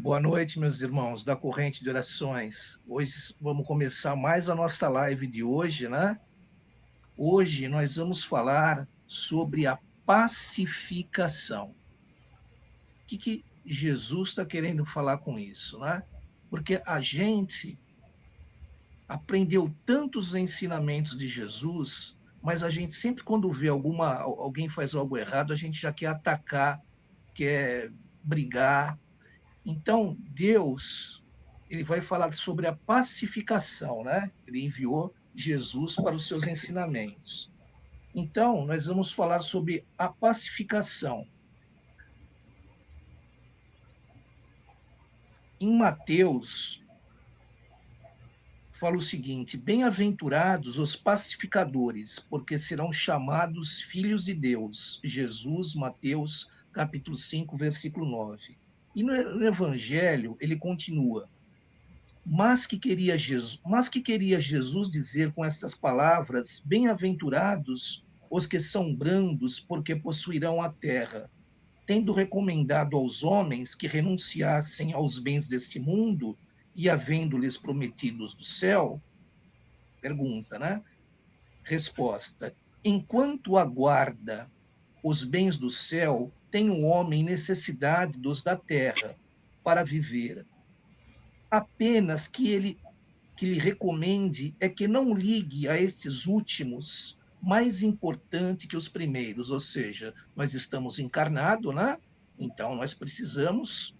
Boa noite, meus irmãos da Corrente de Orações. Hoje vamos começar mais a nossa live de hoje, né? Hoje nós vamos falar sobre a pacificação. O que Jesus está querendo falar com isso, né? Porque a gente aprendeu tantos ensinamentos de Jesus, mas a gente sempre quando vê alguém faz algo errado, a gente já quer atacar, quer brigar. Então, Deus, ele vai falar sobre a pacificação, né? Ele enviou Jesus para os seus ensinamentos. Então, nós vamos falar sobre a pacificação. Em Mateus, fala o seguinte: bem-aventurados os pacificadores, porque serão chamados filhos de Deus. Jesus, Mateus, capítulo 5, versículo 9. E no Evangelho, ele continua: mas que queria Jesus dizer com essas palavras: bem-aventurados os que são brandos, porque possuirão a terra, tendo recomendado aos homens que renunciassem aos bens deste mundo e havendo-lhes prometidos do céu? Pergunta, né? Resposta: enquanto aguarda os bens do céu, tem o homem necessidade dos da terra para viver. Apenas que lhe recomende é que não ligue a estes últimos mais importante que os primeiros, ou seja, nós estamos encarnados, né? Então nós precisamos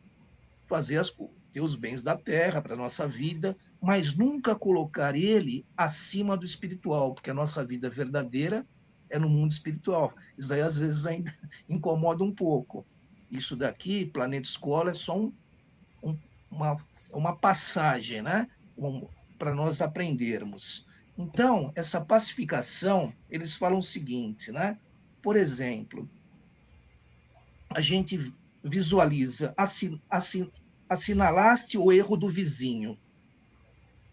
ter os bens da terra para a nossa vida, mas nunca colocar ele acima do espiritual, porque a nossa vida verdadeira é no mundo espiritual. Isso aí às vezes ainda incomoda um pouco. Isso daqui, Planeta Escola, é só um, uma, uma passagem, né? Para nós aprendermos. Então, essa pacificação, eles falam o seguinte, né? Por exemplo, a gente visualiza, assinalaste o erro do vizinho.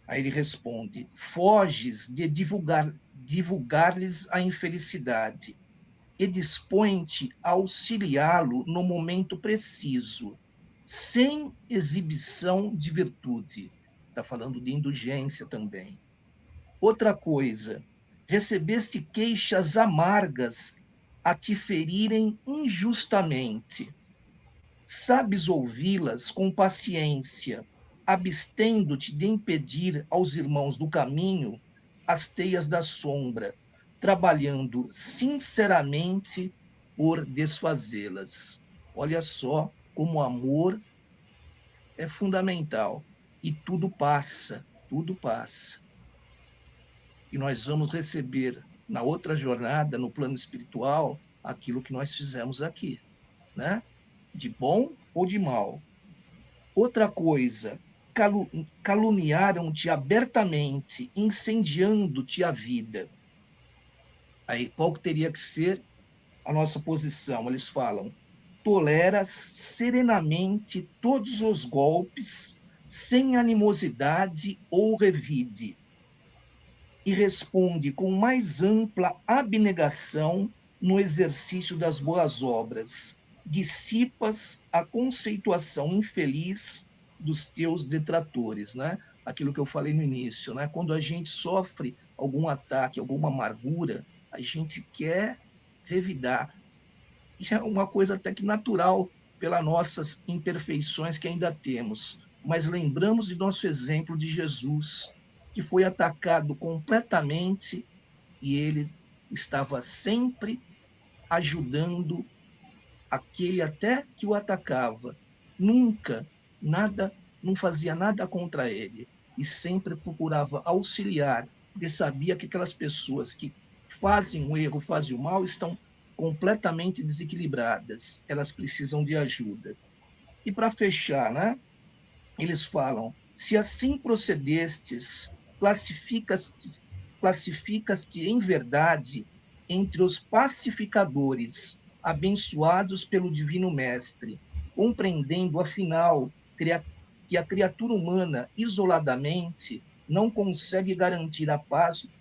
Aí ele responde: foges de divulgar-lhes a infelicidade e dispõe-te a auxiliá-lo no momento preciso, sem exibição de virtude. Está falando de indulgência também. Outra coisa, recebeste queixas amargas a te ferirem injustamente. Sabes ouvi-las com paciência, abstendo-te de impedir aos irmãos do caminho as teias da sombra, trabalhando sinceramente por desfazê-las. Olha só como o amor é fundamental. E tudo passa, tudo passa. E nós vamos receber na outra jornada, no plano espiritual, aquilo que nós fizemos aqui, né? De bom ou de mal. Outra coisa, caluniaram-te abertamente, incendiando-te a vida. Aí, qual que teria que ser a nossa posição? Eles falam: toleras serenamente todos os golpes, sem animosidade ou revide, e responde com mais ampla abnegação no exercício das boas obras. Dissipas a conceituação infeliz dos teus detratores, né? Aquilo que eu falei no início, né? Quando a gente sofre algum ataque, alguma amargura, a gente quer revidar. E é uma coisa até que natural pelas nossas imperfeições que ainda temos. Mas lembramos de nosso exemplo de Jesus, que foi atacado completamente e ele estava sempre ajudando aquele até que o atacava. Nunca nada, não fazia nada contra ele e sempre procurava auxiliar, porque sabia que aquelas pessoas que fazem o erro, fazem o mal, estão completamente desequilibradas. Elas precisam de ajuda. E para fechar, né? Eles falam: se assim procedestes, classificas-te em verdade entre os pacificadores, abençoados pelo Divino Mestre, compreendendo, afinal, que a criatura humana, isoladamente, não consegue garantir a paz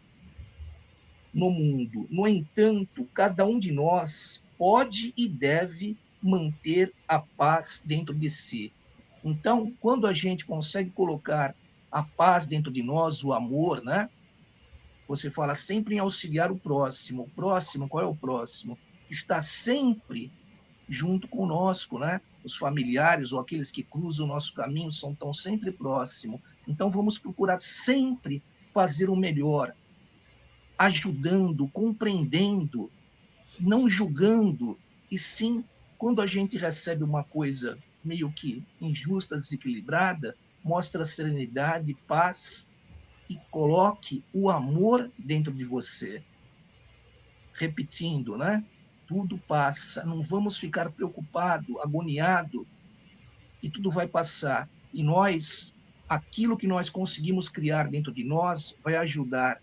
no mundo. No entanto, cada um de nós pode e deve manter a paz dentro de si. Então, quando a gente consegue colocar a paz dentro de nós, o amor, né? Você fala sempre em auxiliar o próximo. O próximo, qual é o próximo? Está sempre junto conosco, né? Os familiares ou aqueles que cruzam o nosso caminho estão sempre próximos. Então, vamos procurar sempre fazer o melhor, ajudando, compreendendo, não julgando, e sim, quando a gente recebe uma coisa meio que injusta, desequilibrada, mostra serenidade, paz e coloque o amor dentro de você. Repetindo, né? Tudo passa, não vamos ficar preocupado, agoniado, e tudo vai passar. E nós, aquilo que nós conseguimos criar dentro de nós, vai ajudar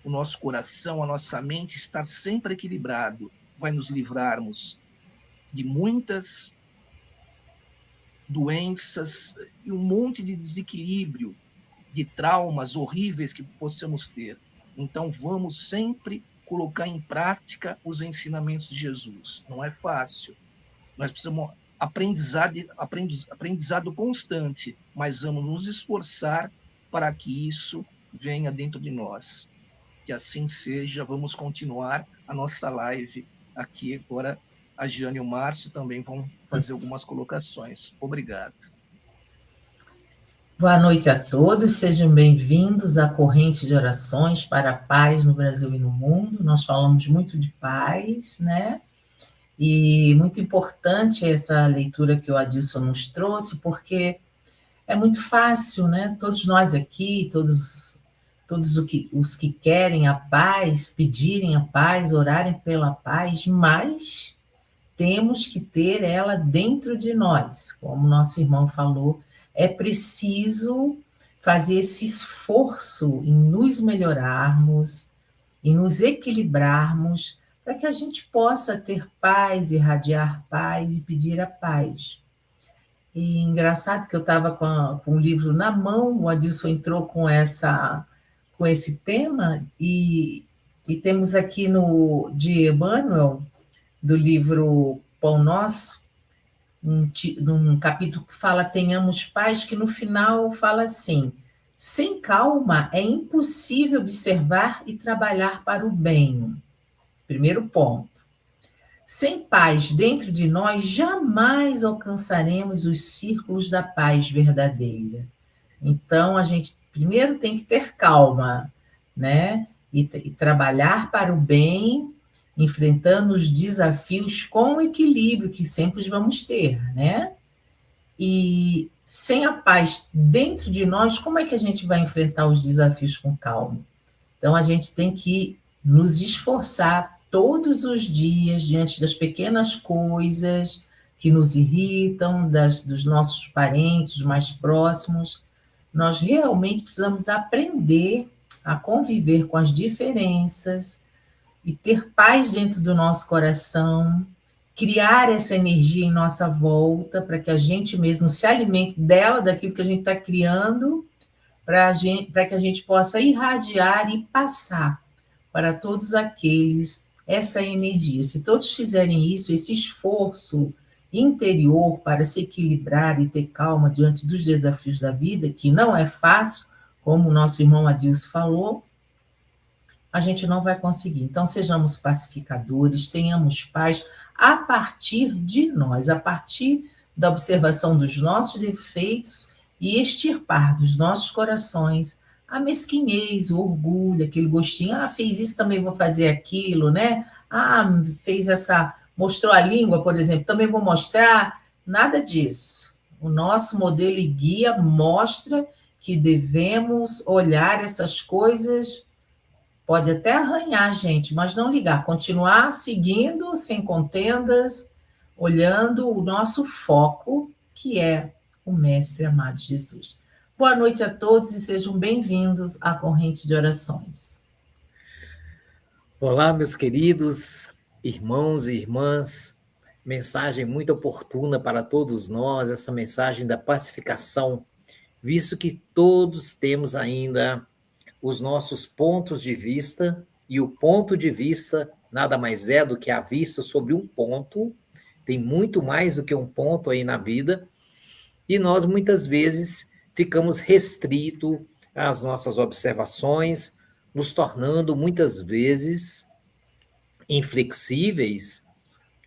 o nosso coração, a nossa mente estar sempre equilibrado, vai nos livrarmos de muitas doenças e um monte de desequilíbrio, de traumas horríveis que possamos ter. Então, vamos sempre colocar em prática os ensinamentos de Jesus. Não é fácil. Nós precisamos aprendizado constante, mas vamos nos esforçar para que isso venha dentro de nós. Que assim seja. Vamos continuar a nossa live aqui agora. A Jane e o Márcio também vão fazer algumas colocações. Obrigado. Boa noite a todos, sejam bem-vindos à corrente de orações para a paz no Brasil e no mundo. Nós falamos muito de paz, né? E muito importante essa leitura que o Adilson nos trouxe, porque é muito fácil, né? Todos nós aqui, todos os que querem a paz, pedirem a paz, orarem pela paz, mas temos que ter ela dentro de nós, como nosso irmão falou, é preciso fazer esse esforço em nos melhorarmos, em nos equilibrarmos, para que a gente possa ter paz, irradiar paz e pedir a paz. E engraçado que eu estava com o livro na mão, o Adilson entrou com esse tema, e temos aqui de Emmanuel, do livro Pão Nosso, num capítulo que fala tenhamos paz, que no final fala assim: sem calma é impossível observar e trabalhar para o bem. Primeiro ponto. Sem paz dentro de nós, jamais alcançaremos os círculos da paz verdadeira. Então, a gente primeiro tem que ter calma, né? E trabalhar para o bem, enfrentando os desafios com equilíbrio que sempre vamos ter, né? E sem a paz dentro de nós, como é que a gente vai enfrentar os desafios com calma? Então, a gente tem que nos esforçar todos os dias diante das pequenas coisas que nos irritam, dos nossos parentes mais próximos. Nós realmente precisamos aprender a conviver com as diferenças e ter paz dentro do nosso coração, criar essa energia em nossa volta para que a gente mesmo se alimente dela, daquilo que a gente está criando, para que a gente possa irradiar e passar para todos aqueles essa energia. Se todos fizerem isso, esse esforço interior para se equilibrar e ter calma diante dos desafios da vida, que não é fácil, como o nosso irmão Adilson falou, a gente não vai conseguir. Então, sejamos pacificadores, tenhamos paz a partir de nós, a partir da observação dos nossos defeitos e extirpar dos nossos corações a mesquinhez, o orgulho, aquele gostinho, fez isso, também vou fazer aquilo, né? Fez mostrou a língua, por exemplo, também vou mostrar. Nada disso. O nosso modelo e guia mostra que devemos olhar essas coisas, pode até arranhar a gente, mas não ligar, continuar seguindo, sem contendas, olhando o nosso foco, que é o Mestre amado Jesus. Boa noite a todos e sejam bem-vindos à Corrente de Orações. Olá, meus queridos irmãos e irmãs, mensagem muito oportuna para todos nós, essa mensagem da pacificação, visto que todos temos ainda os nossos pontos de vista, e o ponto de vista nada mais é do que a vista sobre um ponto, tem muito mais do que um ponto aí na vida, e nós muitas vezes ficamos restritos às nossas observações, nos tornando muitas vezes inflexíveis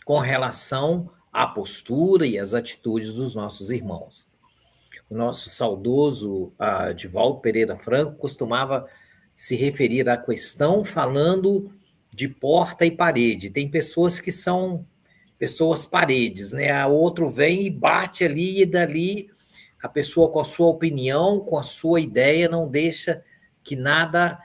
com relação à postura e às atitudes dos nossos irmãos. O nosso saudoso Divaldo Pereira Franco costumava se referir à questão falando de porta e parede. Tem pessoas que são pessoas paredes, né? O outro vem e bate ali, e dali a pessoa, com a sua opinião, com a sua ideia, não deixa que nada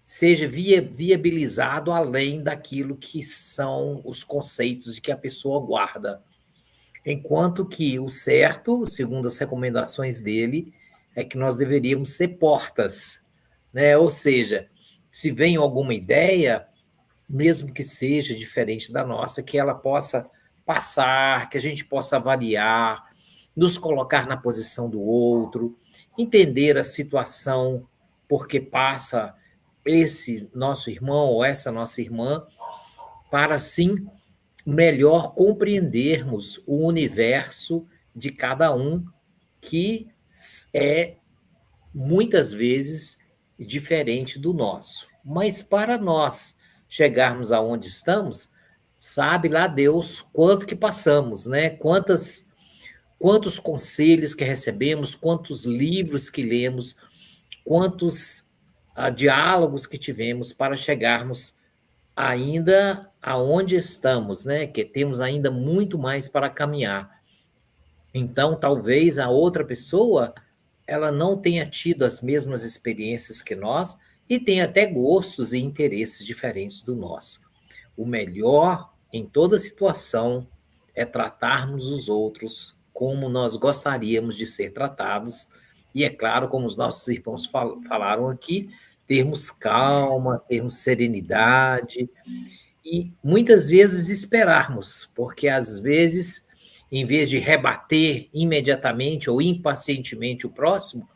seja viabilizado além daquilo que são os conceitos de que a pessoa guarda. Enquanto que o certo, segundo as recomendações dele, é que nós deveríamos ser portas, né? Ou seja, se vem alguma ideia, mesmo que seja diferente da nossa, que ela possa passar, que a gente possa avaliar, nos colocar na posição do outro, entender a situação porque passa esse nosso irmão ou essa nossa irmã, para assim melhor compreendermos o universo de cada um, que é muitas vezes diferente do nosso. Mas para nós chegarmos aonde estamos, sabe lá Deus quanto que passamos, né? Quantos conselhos que recebemos, quantos livros que lemos, quantos diálogos que tivemos para chegarmos ainda aonde estamos, né? Que temos ainda muito mais para caminhar. Então, talvez a outra pessoa ela não tenha tido as mesmas experiências que nós e tenha até gostos e interesses diferentes do nosso. O melhor em toda situação é tratarmos os outros como nós gostaríamos de ser tratados e, é claro, como os nossos irmãos falaram aqui, termos calma, termos serenidade e muitas vezes esperarmos, porque às vezes, em vez de rebater imediatamente ou impacientemente o próximo,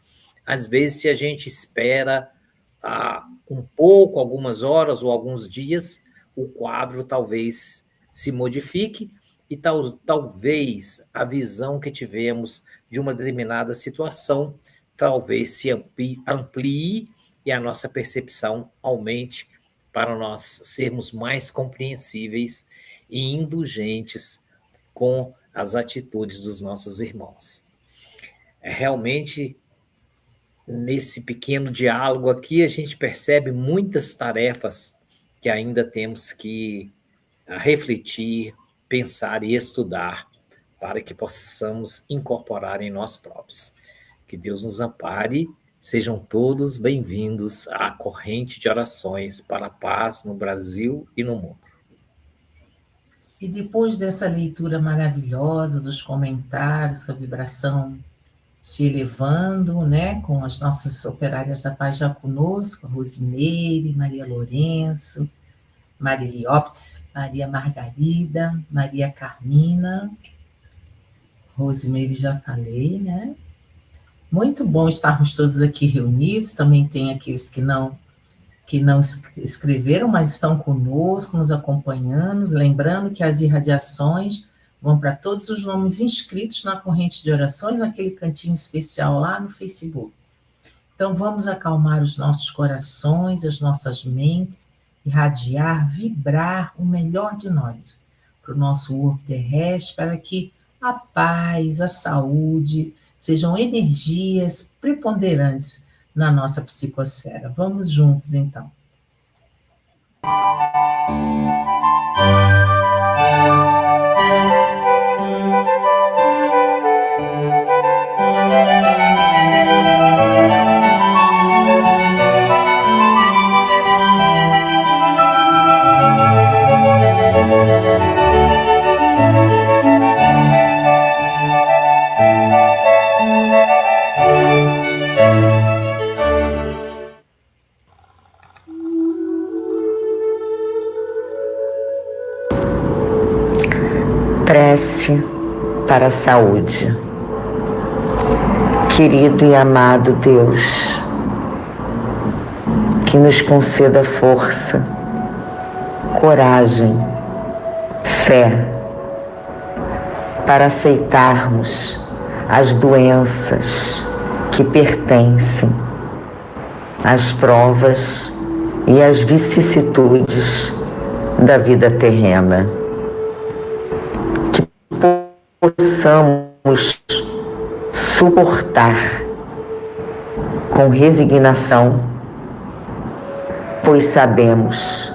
às vezes se a gente espera um pouco, algumas horas ou alguns dias, o quadro talvez se modifique e talvez a visão que tivemos de uma determinada situação talvez se amplie e a nossa percepção aumente para nós sermos mais compreensíveis e indulgentes com as atitudes dos nossos irmãos. Realmente, nesse pequeno diálogo aqui, a gente percebe muitas tarefas que ainda temos que refletir, pensar e estudar para que possamos incorporar em nós próprios. Que Deus nos ampare. Sejam todos bem-vindos à corrente de orações para a paz no Brasil e no mundo. E depois dessa leitura maravilhosa, dos comentários, a vibração se elevando, né, com as nossas operárias da paz já conosco, Rosimeire, Maria Lourenço, Marilioptes, Maria Margarida, Maria Carmina, Rosimeire já falei, né? Muito bom estarmos todos aqui reunidos, também tem aqueles que não escreveram, mas estão conosco, nos acompanhando, lembrando que as irradiações vão para todos os nomes inscritos na corrente de orações, naquele cantinho especial lá no Facebook. Então vamos acalmar os nossos corações, as nossas mentes, irradiar, vibrar o melhor de nós para o nosso orbe terrestre, para que a paz, a saúde sejam energias preponderantes na nossa psicosfera. Vamos juntos, então. Prece para a saúde. Querido e amado Deus, que nos conceda força, coragem, fé, para aceitarmos as doenças que pertencem às provas e às vicissitudes da vida terrena. Que possamos suportar com resignação, pois sabemos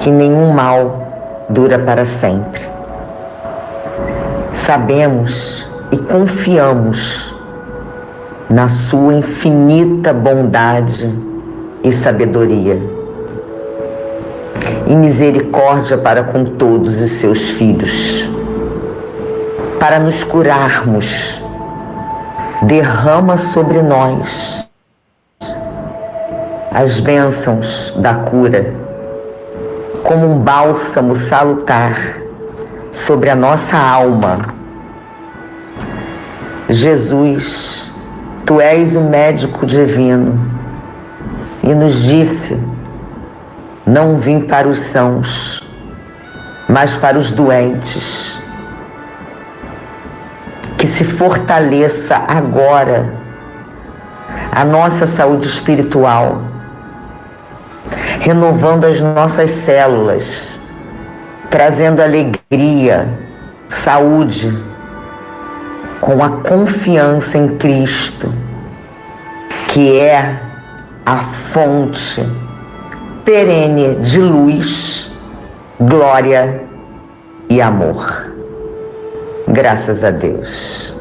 que nenhum mal dura para sempre. Sabemos e confiamos na sua infinita bondade e sabedoria e misericórdia para com todos os seus filhos. Para nos curarmos, derrama sobre nós as bênçãos da cura, como um bálsamo salutar sobre a nossa alma. Jesus, Tu és o médico divino e nos disse: não vim para os sãos, mas para os doentes. Que se fortaleça agora a nossa saúde espiritual, renovando as nossas células, trazendo alegria, saúde, com a confiança em Cristo, que é a fonte perene de luz, glória e amor. Graças a Deus.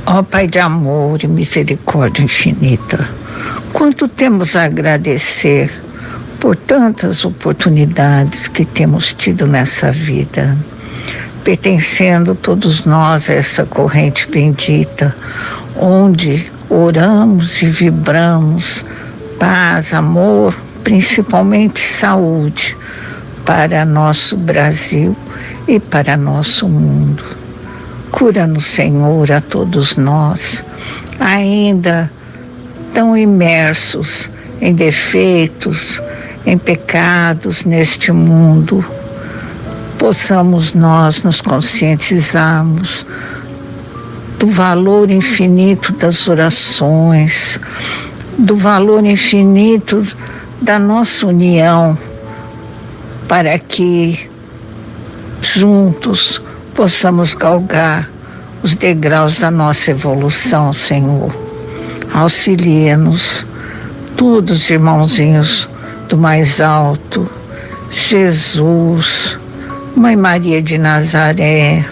Ó Pai de amor e misericórdia infinita, quanto temos a agradecer por tantas oportunidades que temos tido nessa vida, pertencendo todos nós a essa corrente bendita, onde oramos e vibramos paz, amor, principalmente saúde, para nosso Brasil e para nosso mundo. Cura-nos, Senhor, a todos nós, ainda tão imersos em defeitos, em pecados neste mundo. Possamos nós nos conscientizarmos do valor infinito das orações, do valor infinito da nossa união, para que juntos possamos galgar os degraus da nossa evolução, Senhor. Auxilia-nos, todos irmãozinhos do mais alto, Jesus, Mãe Maria de Nazaré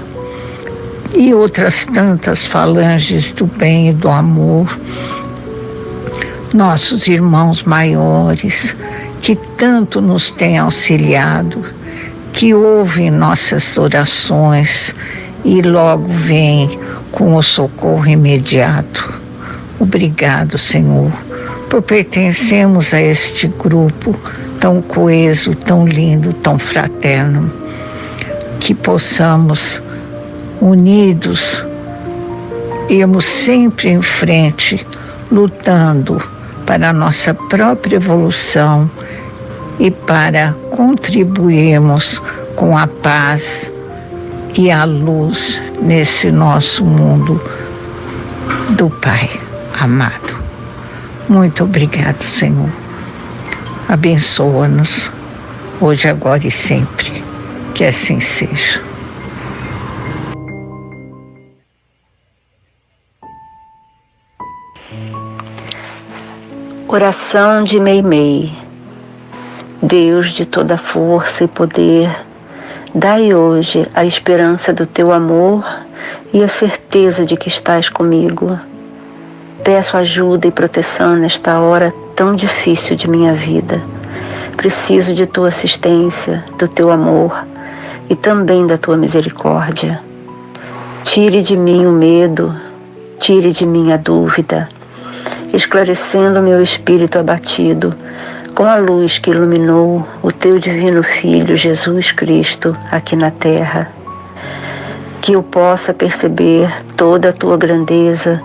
e outras tantas falanges do bem e do amor, nossos irmãos maiores que tanto nos têm auxiliado, que ouvem nossas orações e logo vêm com o socorro imediato. Obrigado, Senhor, por pertencermos a este grupo tão coeso, tão lindo, tão fraterno, que possamos, unidos, irmos sempre em frente, lutando para a nossa própria evolução e para contribuirmos com a paz e a luz nesse nosso mundo do Pai amado. Muito obrigado, Senhor. Abençoa-nos hoje, agora e sempre. Que assim seja. Oração de Meimei. Deus de toda força e poder, dai hoje a esperança do teu amor e a certeza de que estás comigo. Peço ajuda e proteção nesta hora tão difícil de minha vida. Preciso de tua assistência, do teu amor e também da tua misericórdia. Tire de mim o medo, tire de mim a dúvida, esclarecendo meu espírito abatido com a luz que iluminou o teu divino Filho, Jesus Cristo, aqui na terra. que eu possa perceber toda a tua grandeza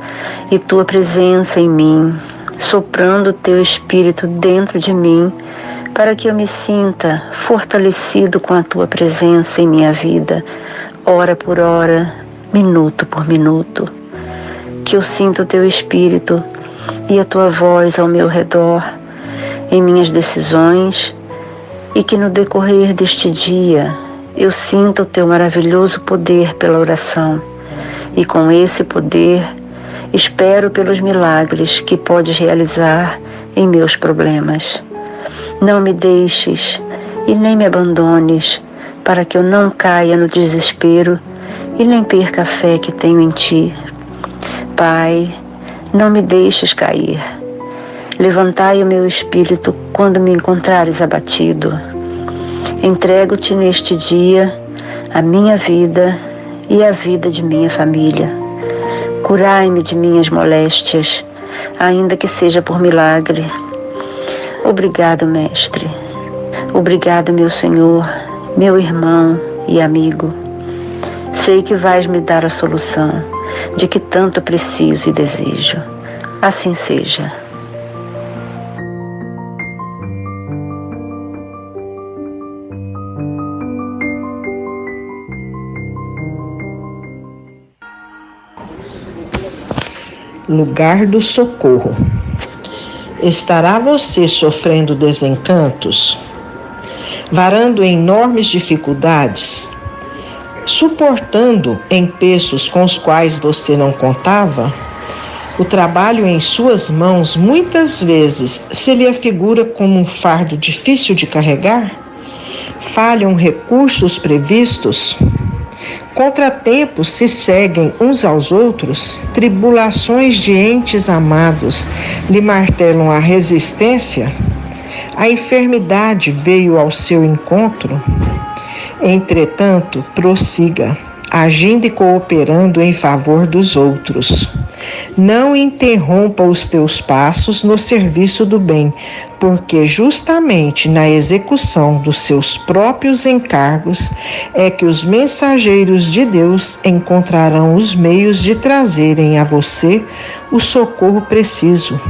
e tua presença em mim, soprando o teu espírito dentro de mim, para que eu me sinta fortalecido com a tua presença em minha vida, hora por hora, minuto por minuto. Que eu sinta o teu espírito e a tua voz ao meu redor, em minhas decisões, e que no decorrer deste dia eu sinta o teu maravilhoso poder pela oração, e com esse poder espero pelos milagres que podes realizar em meus problemas. Não me deixes e nem me abandones, para que eu não caia no desespero e nem perca a fé que tenho em ti. Pai, não me deixes cair. Levantai o meu espírito quando me encontrares abatido. Entrego-te neste dia a minha vida e a vida de minha família. Curai-me de minhas moléstias, ainda que seja por milagre. Obrigado, Mestre. Obrigado, meu Senhor, meu irmão e amigo. Sei que vais me dar a solução de que tanto preciso e desejo. Assim seja. Lugar do socorro. Estará você sofrendo desencantos, varando enormes dificuldades, suportando empeços com os quais você não contava? O trabalho em suas mãos muitas vezes se lhe afigura como um fardo difícil de carregar? Falham recursos previstos? Contratempos se seguem uns aos outros, tribulações de entes amados lhe martelam a resistência, a enfermidade veio ao seu encontro. Entretanto, prossiga, agindo e cooperando em favor dos outros. Não interrompa os teus passos no serviço do bem, porque justamente na execução dos seus próprios encargos é que os mensageiros de Deus encontrarão os meios de trazerem a você o socorro preciso.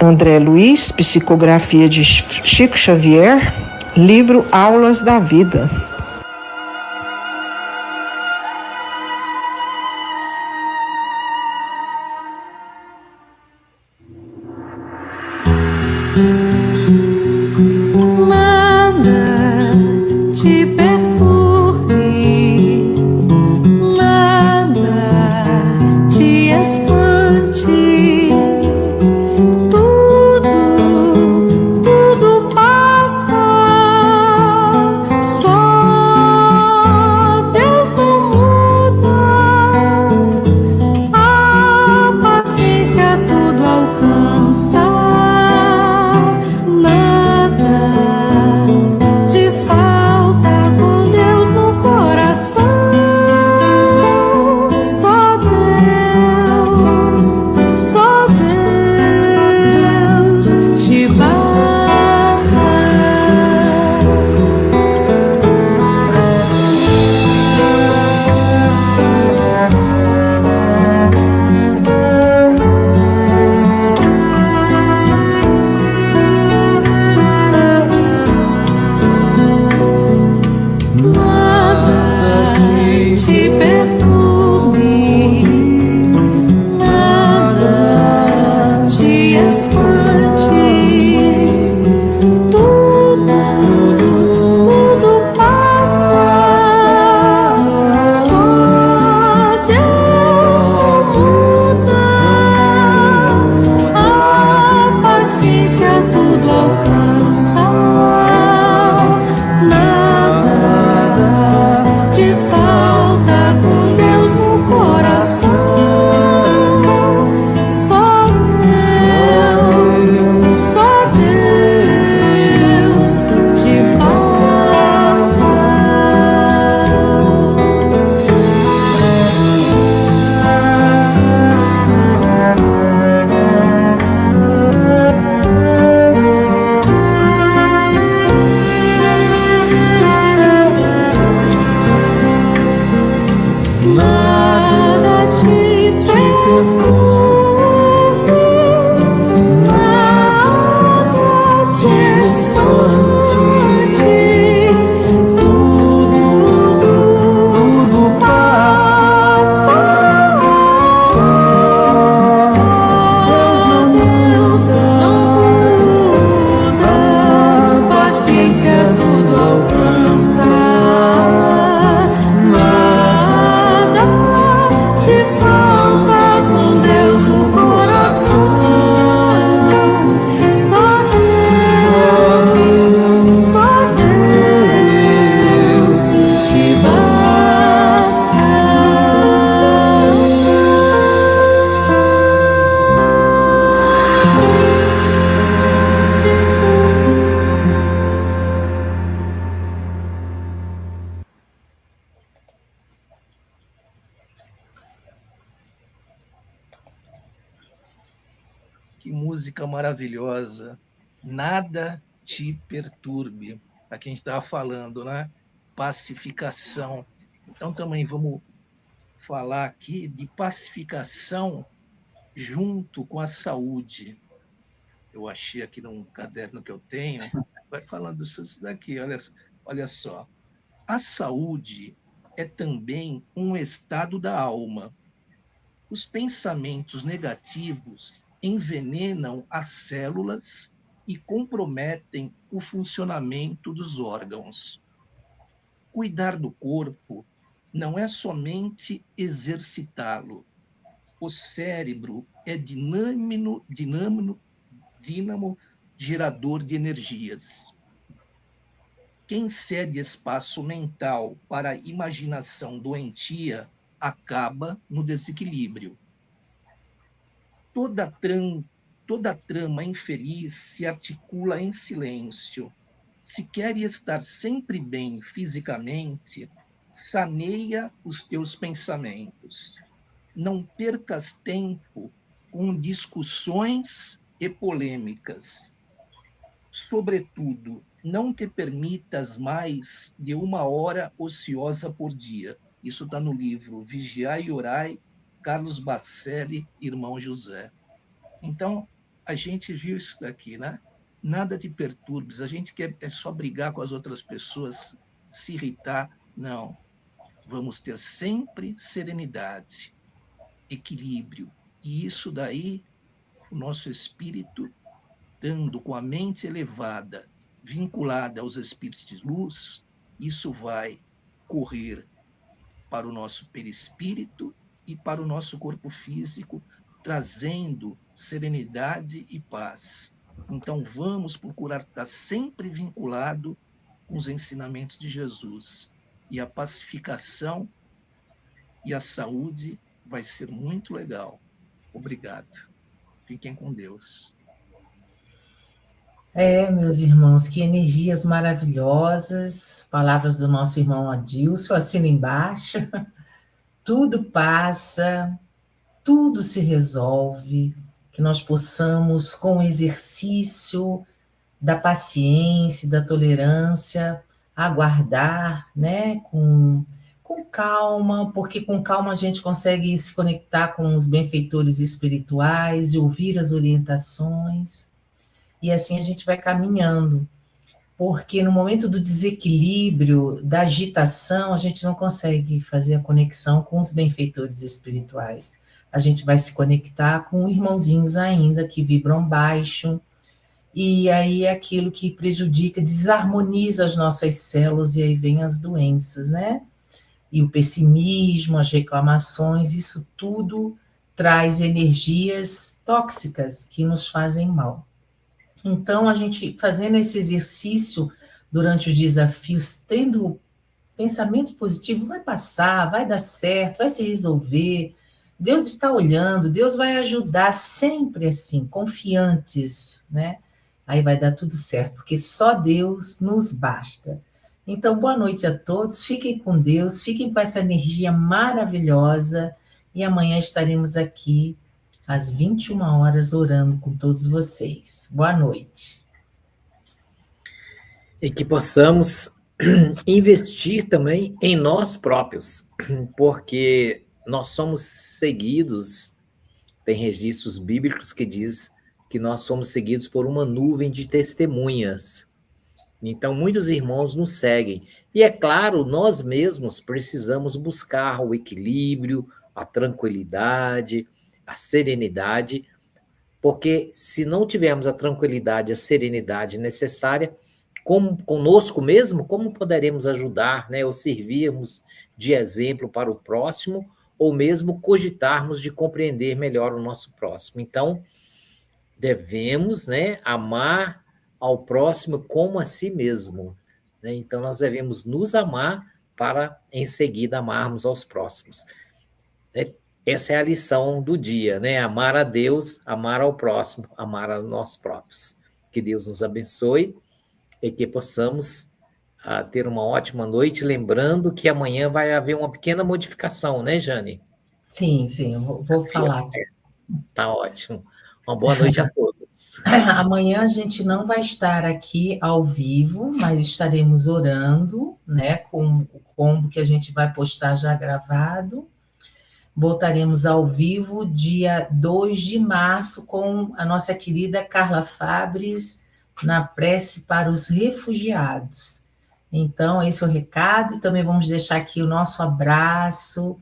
André Luiz, psicografia de Chico Xavier, livro Aulas da Vida. Tudo passa, só música maravilhosa, Nada Te Perturbe, a quem a gente estava falando, né? Pacificação. Então, também vamos falar aqui de pacificação junto com a saúde. Eu achei aqui num caderno que eu tenho, vai falando isso daqui, olha só. A saúde é também um estado da alma. Os pensamentos negativos envenenam as células e comprometem o funcionamento dos órgãos. Cuidar do corpo não é somente exercitá-lo. O cérebro é dínamo gerador de energias. Quem cede espaço mental para a imaginação doentia acaba no desequilíbrio. Toda trama infeliz se articula em silêncio. Se quer estar sempre bem fisicamente, saneia os teus pensamentos. Não percas tempo com discussões e polêmicas. Sobretudo, não te permitas mais de 1 hora ociosa por dia. Isso está no livro Vigiai e Orai, Carlos Bacelli, Irmão José. Então, a gente viu isso daqui, né? Nada te perturbes, a gente quer só brigar com as outras pessoas, se irritar. Não. Vamos ter sempre serenidade, equilíbrio. E isso daí, o nosso espírito, estando com a mente elevada, vinculada aos espíritos de luz, isso vai correr para o nosso perispírito e para o nosso corpo físico, trazendo serenidade e paz. Então, vamos procurar estar sempre vinculado com os ensinamentos de Jesus. E a pacificação e a saúde vai ser muito legal. Obrigado. Fiquem com Deus. Meus irmãos, que energias maravilhosas. Palavras do nosso irmão Adilson, assina embaixo. Tudo passa, tudo se resolve, que nós possamos, com o exercício da paciência, da tolerância, aguardar, né, com calma, porque com calma a gente consegue se conectar com os benfeitores espirituais e ouvir as orientações, e assim a gente vai caminhando, porque no momento do desequilíbrio, da agitação, a gente não consegue fazer a conexão com os benfeitores espirituais. A gente vai se conectar com irmãozinhos ainda que vibram baixo, e aí é aquilo que prejudica, desarmoniza as nossas células, e aí vem as doenças, né? E o pessimismo, as reclamações, isso tudo traz energias tóxicas que nos fazem mal. Então, a gente fazendo esse exercício durante os desafios, tendo pensamento positivo, vai passar, vai dar certo, vai se resolver, Deus está olhando, Deus vai ajudar, sempre assim, confiantes, né? Aí vai dar tudo certo, porque só Deus nos basta. Então, boa noite a todos, fiquem com Deus, fiquem com essa energia maravilhosa, e amanhã estaremos aqui às 21 horas orando com todos vocês. Boa noite. E que possamos investir também em nós próprios, porque nós somos seguidos, tem registros bíblicos que diz que nós somos seguidos por uma nuvem de testemunhas. Então, muitos irmãos nos seguem. E, é claro, nós mesmos precisamos buscar o equilíbrio, a tranquilidade, a serenidade, porque se não tivermos a tranquilidade, a serenidade necessária, como conosco mesmo, como poderemos ajudar, né, ou servirmos de exemplo para o próximo, ou mesmo cogitarmos de compreender melhor o nosso próximo. Então, devemos, né, amar ao próximo como a si mesmo, né? Então, nós devemos nos amar para, em seguida, amarmos aos próximos. Essa é a lição do dia, né? Amar a Deus, amar ao próximo, amar a nós próprios. Que Deus nos abençoe e que possamos ter uma ótima noite, lembrando que amanhã vai haver uma pequena modificação, né, Jane? Sim, eu vou falar. Tá ótimo. Uma boa noite a todos. Amanhã a gente não vai estar aqui ao vivo, mas estaremos orando, né, com o combo que a gente vai postar já gravado. Voltaremos ao vivo dia 2 de março com a nossa querida Carla Fabres na prece para os refugiados. Então, esse é o recado, e também vamos deixar aqui o nosso abraço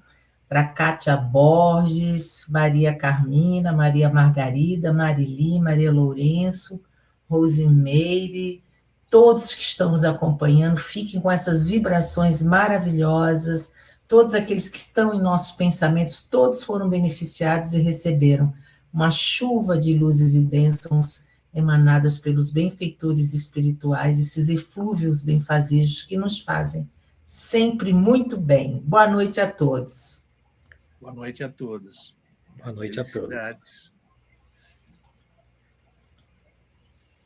para Kátia Borges, Maria Carmina, Maria Margarida, Marili, Maria Lourenço, Rosimeire, todos que estão nos acompanhando, fiquem com essas vibrações maravilhosas, todos aqueles que estão em nossos pensamentos, todos foram beneficiados e receberam uma chuva de luzes e bênçãos emanadas pelos benfeitores espirituais, esses eflúvios benfazejos que nos fazem sempre muito bem. Boa noite a todos. Boa noite a todos. Boa noite a todos. Felicidades.